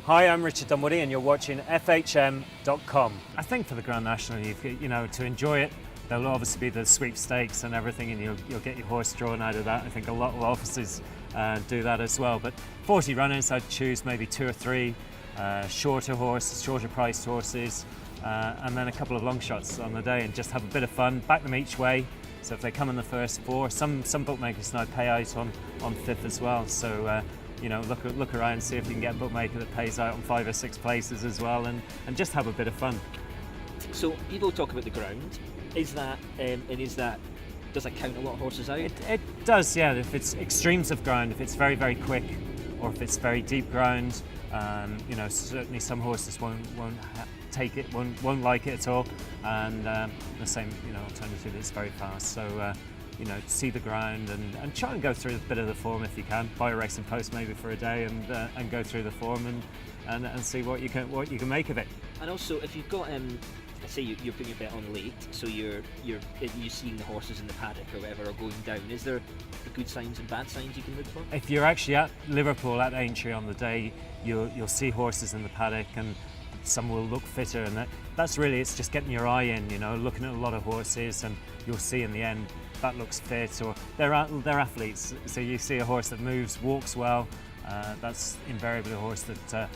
Hi, I'm Richard Dunwoody and you're watching FHM.com. I think for the Grand National, to enjoy it, there'll obviously be the sweepstakes and everything, and you'll get your horse drawn out of that. I think a lot of offices do that as well. But 40 runners, I'd choose maybe 2 or 3 shorter priced horses, and then a couple of long shots on the day, and just have a bit of fun, back them each way. So if they come in the first 4, some bookmakers now pay out on 5th as well. So look around, see if you can get a bookmaker that pays out on 5 or 6 places as well, and just have a bit of fun. So people talk about the ground. Does that count a lot of horses out? It does, yeah. If it's extremes of ground, if it's very, very quick, or if it's very deep ground, certainly some horses won't take it, won't like it at all, and the same alternative is very fast. So see the ground and try and go through a bit of the form if you can. Buy a racing post maybe for a day and go through the form and see what you can make of it. And also, if you've got say you're putting your bet on late, so you're seeing the horses in the paddock or whatever are going down, is there good signs and bad signs you can look for? If you're actually at Liverpool at Aintree on the day, you'll see horses in the paddock, and some will look fitter, and that's really, it's just getting your eye in, looking at a lot of horses, and you'll see in the end that looks fit, or they're athletes. So you see a horse that moves, walks well, that's invariably a horse that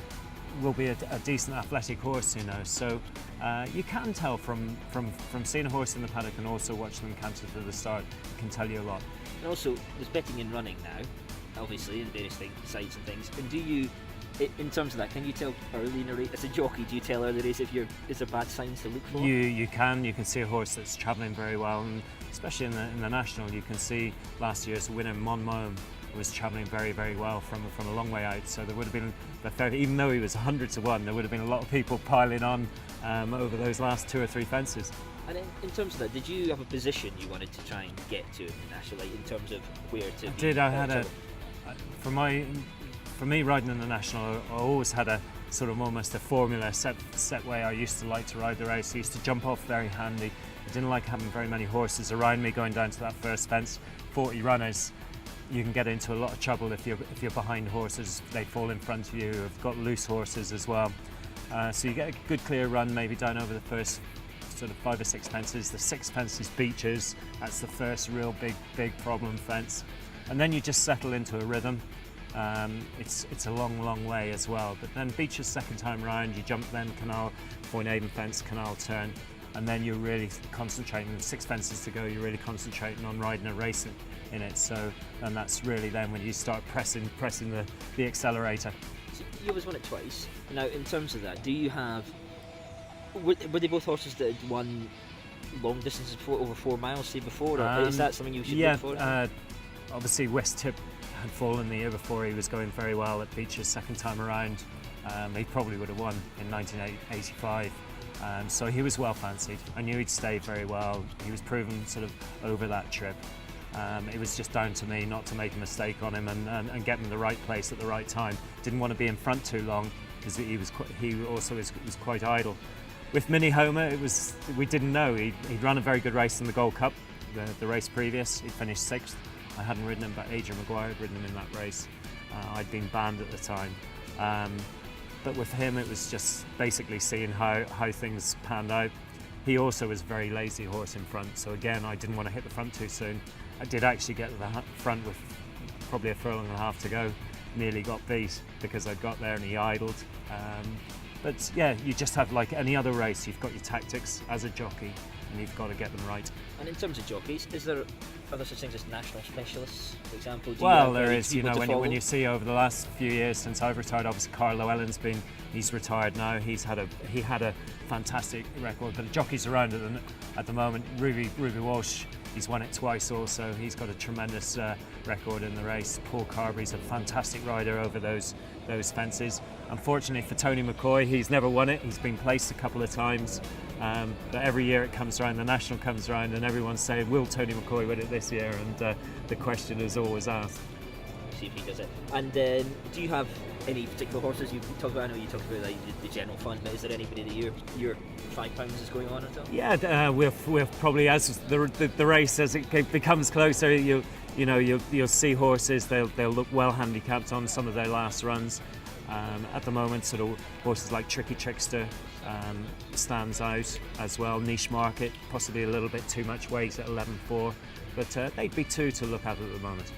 will be a decent athletic horse, So you can tell from seeing a horse in the paddock and also watching them canter to the start. It can tell you a lot. And also, there's betting in running now, obviously, in various sites and things. And do you, in terms of that, can you tell early in a race, as a jockey, do you tell early in the race if is there bad signs to look for? You can see a horse that's travelling very well, and especially in the National, you can see last year's winner Monmouth was travelling very, very well from a long way out. So there would have been, even though he was 100 to 1, there would have been a lot of people piling on over those last 2 or 3 fences. And in terms of that, did you have a position you wanted to try and get to in the National, like in terms of where to? I did. I had for me riding in the National, I always had a sort of almost a formula set way I used to like to ride the race. I used to jump off very handy. I didn't like having very many horses around me going down to that first fence. 40 runners. You can get into a lot of trouble if you're behind horses. They fall in front of you. You've got loose horses as well. So you get a good clear run maybe down over the first sort of 5 or 6 fences. The 6th fence is Beeches. That's the first real big problem fence. And then you just settle into a rhythm. It's a long way as well. But then Beeches second time round, you jump then Canal, Foynaven fence, Canal turn. And then you're really concentrating, 6 fences to go, you're really concentrating on riding a race in it. So, and that's really then when you start pressing the accelerator. So you always won it twice. Now, in terms of that, do you have, were they both horses that had won long distances before, over 4 miles, say before, or is that something you should look for? Yeah, obviously West Tip had fallen the year before. He was going very well at Beeches second time around. He probably would have won in 1985. So he was well fancied. I knew he'd stay very well. He was proven sort of over that trip. It was just down to me not to make a mistake on him and get him in the right place at the right time. Didn't want to be in front too long because he also was quite idle. With Mini Homer, we didn't know. He'd run a very good race in the Gold Cup, the race previous. He finished 6th. I hadn't ridden him, but Adrian Maguire had ridden him in that race. I'd been banned at the time. But with him, it was just basically seeing how things panned out. He also was a very lazy horse in front, so again, I didn't want to hit the front too soon. I did actually get to the front with probably a furlong and a half to go. Nearly got beat because I got there and he idled. But yeah, you just have, like any other race, you've got your tactics as a jockey and you've got to get them right. And in terms of jockeys, are there such things as national specialists, for example? Well, there is, when you see over the last few years since I've retired, obviously Carlo Ellen's he's retired now. He had a fantastic record, but the jockeys around at the moment, Ruby Walsh, he's won it twice also. He's got a tremendous record in the race. Paul Carberry's a fantastic rider over those fences. Unfortunately for Tony McCoy, he's never won it. He's been placed a couple of times. But every year it comes around, the National comes around, and everyone's saying, will Tony McCoy win it this year? And the question is always asked. See if he does it. And do you have any particular horses you talk about? I know you talked about like the general fund, but is there anybody that your £5 is going on at all? Yeah, we'll probably, as the race as it becomes closer, you'll see horses. They'll look well handicapped on some of their last runs. At the moment, sort of horses like Tricky Trickster stands out as well. Niche market, possibly a little bit too much weight at 11.4, but they'd be two to look at the moment.